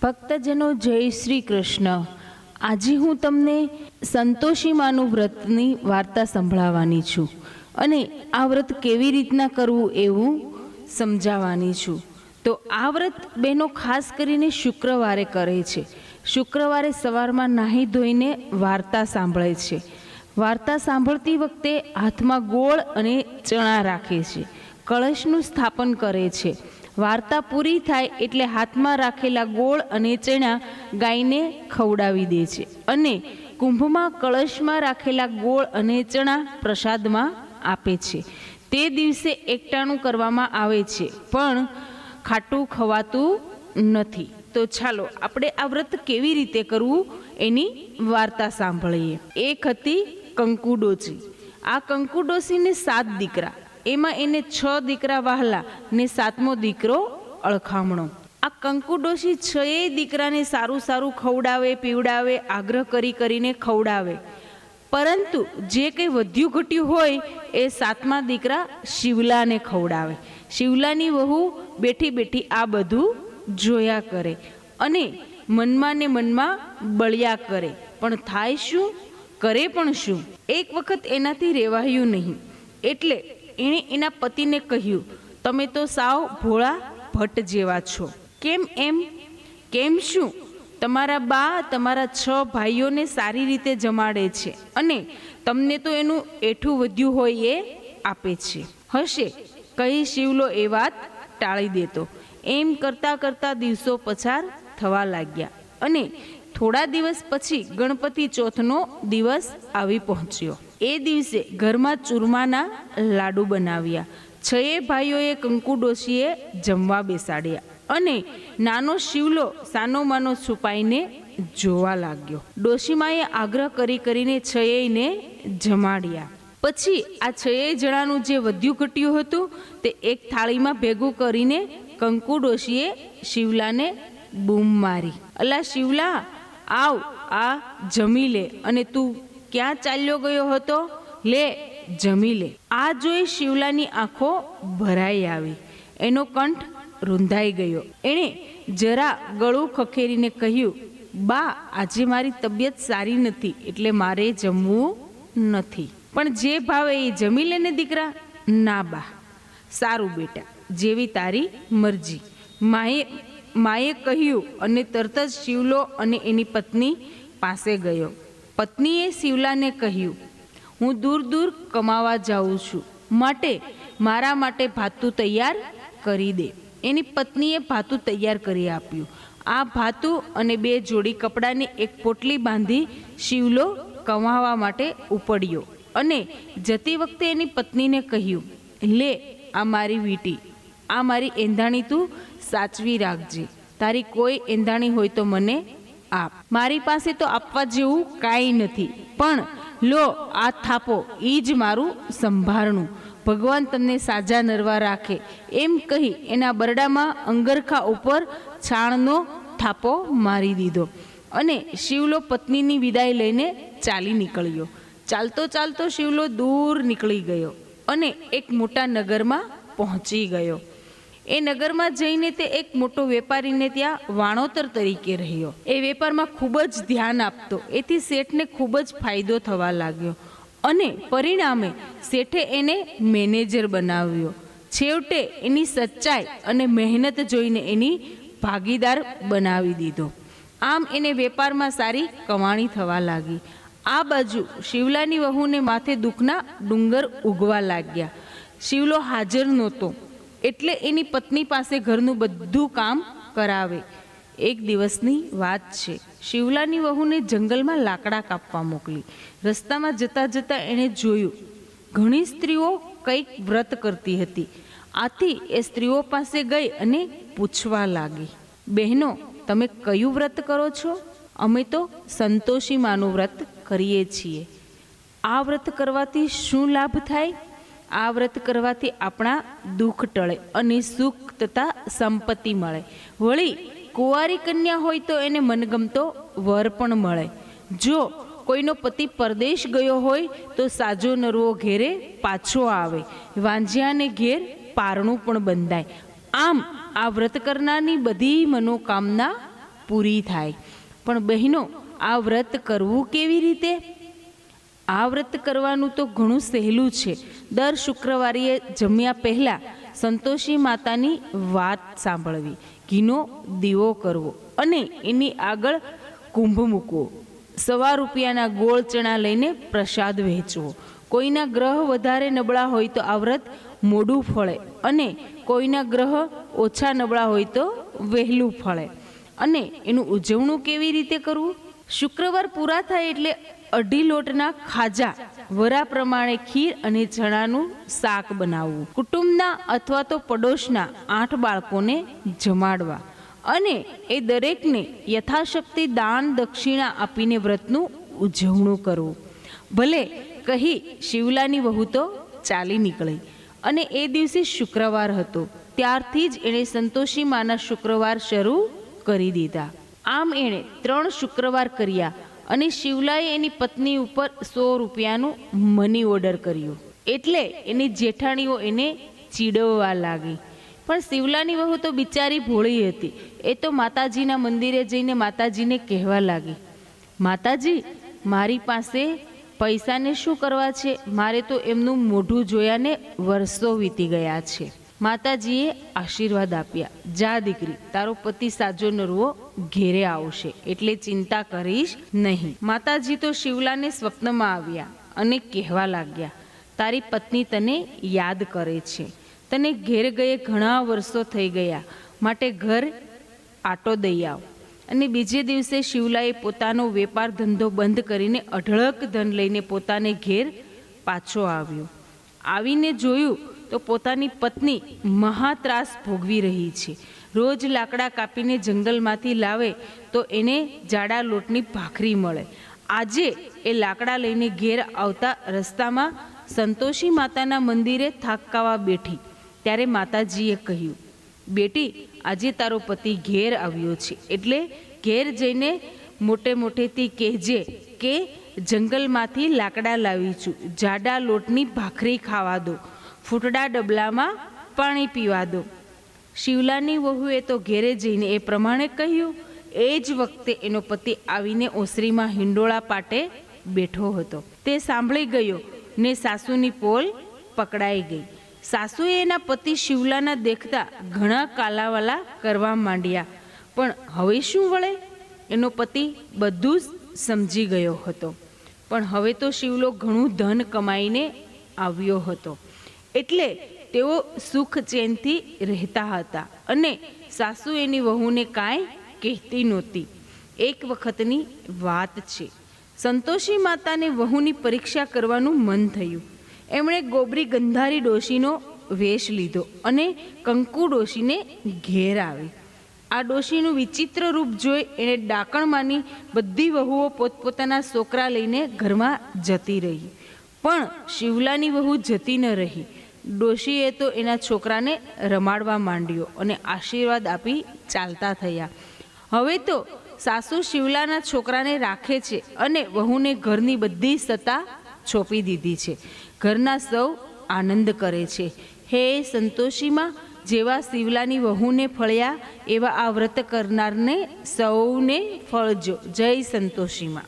ભક્તજનો જય શ્રી કૃષ્ણ। આજે હું તમને સંતોષી માનું વ્રતની વાર્તા સંભળાવવાની છું અને આ વ્રત કેવી રીતના કરવું એવું સમજાવવાની છું। તો આ વ્રત બહેનો ખાસ કરીને શુક્રવારે કરે છે। શુક્રવારે સવારમાં નાહી ધોઈને વાર્તા સાંભળે છે। વાર્તા સાંભળતી વખતે હાથમાં ગોળ અને ચણા રાખે છે, કળશનું સ્થાપન કરે છે। વાર્તા પૂરી થાય એટલે હાથમાં રાખેલા ગોળ અને ચણા ગાયને ખવડાવી દે છે અને કુંભમાં કળશમાં રાખેલા ગોળ અને ચણા પ્રસાદમાં આપે છે। તે દિવસે એકટાણું કરવામાં આવે છે, પણ ખાટું ખવાતું નથી। તો ચાલો આપણે આ વ્રત કેવી રીતે કરવું એની વાર્તા સાંભળીએ। એક હતી કંકુ ડોશી। આ કંકુ ડોશીને 7 દીકરા, એમાં એને 6 દીકરા વહાલા ને 7મો દીકરો અળખામણો। આ કંકુ ડોશી 6 દીકરાને સારું સારું ખવડાવે પીવડાવે, આગ્રહ કરીને ખવડાવે, પરંતુ જે કંઈ વધ્યું ઘટ્યું હોય એ 7મા દીકરા શિવલાને ખવડાવે। શિવલાની વહુ બેઠી બેઠી આ બધું જોયા કરે અને મનમાં ને મનમાં બળ્યા કરે, પણ થાય શું, કરે પણ શું? એક વખત એનાથી રહેવાયું નહીં, એટલે એણે એના પતિને કહ્યું, તમે તો સાવ ભોળા ભટ્ટ જેવા છો। કેમ એમ? કેમ શું? તમારા બા તમારા 6 ભાઈઓને સારી રીતે જમાડે છે અને તમને તો એનું એઠું વધ્યું હોય એ આપે છે। હશે કહી શિવલો એ વાત ટાળી દેતો। એમ કરતાં કરતાં દિવસો પસાર થવા લાગ્યા અને થોડા દિવસ પછી ગણપતિ ચોથનો દિવસ આવી પહોંચ્યો। એ દિવસે ઘરમાં ચૂરમાના લાડુ બનાવ્યા। 6 ભાઈઓએ કંકુ ડોશીએ જમવા બેસાડ્યા અને નાનો શિવલો સાનો માનો છુપાઈને જોવા લાગ્યો। ડોશીમાએ આગ્રહ કરીને 6ને જમાડ્યા। પછી આ 6 જણાનું જે વધ્યું ઘટ્યું હતું તે એક થાળીમાં ભેગું કરીને કંકુ ડોશીએ શિવલાને બૂમ મારી, અલા શિવલા, આવ, આ જમી લે। અને તું ક્યાં ચાલ્યો ગયો હતો? લે જમી લે। આ જોઈ શિવલાની આંખો ભરાઈ આવી, એનો કંઠ રૂંધાઈ ગયો। એણે જરા ગળું ખખેરીને કહ્યું, બા, આજે મારી તબિયત સારી નથી એટલે મારે જમવું નથી, પણ જે ભાવે એ જમી લેને દીકરા। ના બા, સારું બેટા, જેવી તારી મરજી, માએ કહ્યું અને તરત જ શિવલો અને એની પત્ની પાસે ગયો। પત્નીએ શિવલાને કહ્યું, હું દૂર દૂર કમાવા જાઉં છું, માટે મારા માટે ભાતું તૈયાર કરી દે। એની પત્નીએ ભાતું તૈયાર કરી આપ્યું। આ ભાતું અને 2 જોડી કપડાની એક પોટલી બાંધી શિવલો કમાવા માટે ઉપડ્યો અને જતી વખતે એની પત્નીને કહ્યું, લે આ મારી વીંટી, આ મારી એંધાણી તું સાચવી રાખજે। તારી કોઈ એંધાણી હોય તો મને આપ, મારી પાસે તો આપવા જેવું કાંઈ નથી, પણ લો આ થાપો, એ જ મારું સંભારણું, ભગવાન તમને સાજા નરવા રાખે। એમ કહી એના બરડામાં અંગરખા ઉપર છાણનો થાપો મારી દીધો અને શિવલો પત્નીની વિદાય લઈને ચાલી નીકળ્યો। ચાલતો ચાલતો શિવલો દૂર નીકળી ગયો અને એક મોટા નગરમાં પહોંચી ગયો। એ નગરમાં જઈને તે એક મોટો વેપારીને ત્યાં વાણોતર તરીકે રહ્યો। એ વેપારમાં ખૂબ જ ધ્યાન આપતો, એથી શેઠને ખૂબ જ ફાયદો થવા લાગ્યો અને પરિણામે શેઠે એને મેનેજર બનાવ્યો। છેવટે એની સચ્ચાઈ અને મહેનત જોઈને એની ભાગીદાર બનાવી દીધો। આમ એને વેપારમાં સારી કમાણી થવા લાગી। આ બાજુ શિવલાની વહુને માથે દુઃખના ડુંગર ઉગવા લાગ્યા। શિવલો હાજર નહોતો એટલે એની પત્ની પાસે ઘરનું બધું કામ કરાવે। એક દિવસની વાત છે, શિવલાની વહુને જંગલમાં લાકડા કાપવા મોકલી। રસ્તામાં જતાં જતાં એણે જોયું, ઘણી સ્ત્રીઓ કંઈક વ્રત કરતી હતી। આથી એ સ્ત્રીઓ પાસે ગઈ અને પૂછવા લાગી, બહેનો, તમે કયું વ્રત કરો છો? અમે તો સંતોષી માનું વ્રત કરીએ છીએ। આ વ્રત કરવાથી શું લાભ થાય? આ વ્રત કરવાથી આપણા દુઃખ ટળે અને સુખ તથા સંપત્તિ મળે। વળી કુંવારી કન્યા હોય તો એને મનગમતો વર પણ મળે। જો કોઈનો પતિ પરદેશ ગયો હોય તો સાજો નરવો ઘેરે પાછો આવે। વાંઝિયાને ઘેર પારણું પણ બંધાય। આમ આ વ્રત કરનારની બધી મનોકામના પૂરી થાય. પણ બહેનો, આ વ્રત કરવું કેવી રીતે? આ વ્રત કરવાનું તો ઘણું સહેલું છે. દર શુક્રવારે જમ્યા પહેલાં સંતોષી માતાની વાત સાંભળવી, ઘીનો દીવો કરવો અને એની આગળ કુંભ મૂકવો. ₹1 ગોળ ચણા લઈને પ્રસાદ વહેંચવો. કોઈના ગ્રહ વધારે નબળા હોય તો આ વ્રત મોડું ફળે અને કોઈના ગ્રહ ઓછા નબળા હોય તો વહેલું ફળે. અને એનું ઉજવણું કેવી રીતે કરવું? શુક્રવાર પૂરા થાય એટલે 2.5 લોટના ખાજા, વરા પ્રમાણે ખીર અને ચણાનું શાક બનાવવું. કુટુંબના અથવા તો પડોશના 8 બાળકોને જમાડવા અને એ દરેકને યથાશક્તિ દાન દક્ષિણા આપીને વ્રતનું ઉજવણું કરવું. ભલે કહી શિવલાની વહુ તો ચાલી નીકળી અને એ દિવસે શુક્રવાર હતો. ત્યારથી જ એણે સંતોષી માના શુક્રવાર શરૂ કરી દીધા. આમ એણે 3 શુક્રવાર કર્યા અને શિવલાએ એની પત્ની ઉપર ₹100નું મની ઓર્ડર કર્યું. એટલે એની જેઠાણીઓ એને ચીડવવા લાગી. પણ શિવલાની વહુ તો બિચારી ભોળી હતી. એ તો માતાજીના મંદિરે જઈને માતાજીને કહેવા લાગી, માતાજી, મારી પાસે પૈસાને શું કરવા છે? મારે તો એમનું મોઢું જોયાને વર્ષો વીતી ગયા છે. માતાજીએ આશીર્વાદ આપ્યા, જા દીકરી, તારો પતિ સાજો નરવો ઘેરે આવશે, એટલે ચિંતા કરીશ નહીં. માતાજી તો શિવલાને સ્વપ્નમાં આવ્યા અને કહેવા લાગ્યા, તારી પત્ની તને યાદ કરે છે. તને ઘેર ગયે ઘણા વર્ષો થઈ ગયા, માટે ઘર આટો દઈ આવ. અને બીજે દિવસે શિવલાએ પોતાનો વેપાર ધંધો બંધ કરીને અઢળક ધન લઈને પોતાને ઘેર પાછો આવ્યો. આવીને જોયું તો પોતાની પત્ની મહાત્રાસ ભોગવી રહી છે. રોજ લાકડા કાપીને જંગલમાંથી લાવે તો એને જાડા લોટની ભાખરી મળે. આજે એ લાકડા લઈને ઘેર આવતા રસ્તામાં સંતોષી માતાના મંદિરે થાકાવા બેઠી. ત્યારે માતાજીએ કહ્યું, બેટી, આજે તારો પતિ ઘેર આવ્યો છે, એટલે ઘેર જઈને મોટેથી કહેજે કે જંગલમાંથી લાકડા લાવી છું, જાડા લોટની ભાખરી ખાવા દો, ફૂટડા ડબલામાં પાણી પીવા દો. શિવલાની વહુએ તો ઘેરે જઈને એ પ્રમાણે કહ્યું. એ જ વખતે એનો પતિ આવીને ઓસરીમાં હિંડોળા પાટે બેઠો હતો. તે સાંભળી ગયો ને સાસુની પોલ પકડાઈ ગઈ. સાસુએ એના પતિ શિવલાના દેખતા ઘણા કાલાવાલા કરવા માંડ્યા. પણ હવે શું વળે? એનો પતિ બધું જ સમજી ગયો હતો. પણ હવે તો શિવલો ઘણું ધન કમાઈને આવ્યો હતો, એટલે તેઓ સુખ ચેનથી રહેતા હતા અને સાસુ એની વહુને કાંઈ કહેતી નહોતી. એક વખતની વાત છે. સંતોષી માતાને વહુની પરીક્ષા કરવાનું મન થયું. એમણે ગોબરી ગંધારી ડોશીનો વેશ લીધો અને કંકુ ડોશીને ઘેર આવી. આ ડોશીનું વિચિત્ર રૂપ જોઈ એણે ડાકણમાંની બધી વહુઓ પોતપોતાના છોકરા લઈને ઘરમાં જતી રહી. પણ શિવલાની વહુ જતી ન રહી. ડોશીએ તો એના છોકરાને રમાડવા માંડ્યો અને આશીર્વાદ આપી ચાલતા થયા. હવે તો સાસુ શિવલાના છોકરાને રાખે છે અને વહુને ઘરની બધી સત્તા છોપી દીધી છે. ઘરના સૌ આનંદ કરે છે. હે સંતોષીમાં, જેવા શિવલાની વહુને ફળ્યા એવા આ વ્રત કરનારને સૌને ફળજો. જય સંતોષીમાં.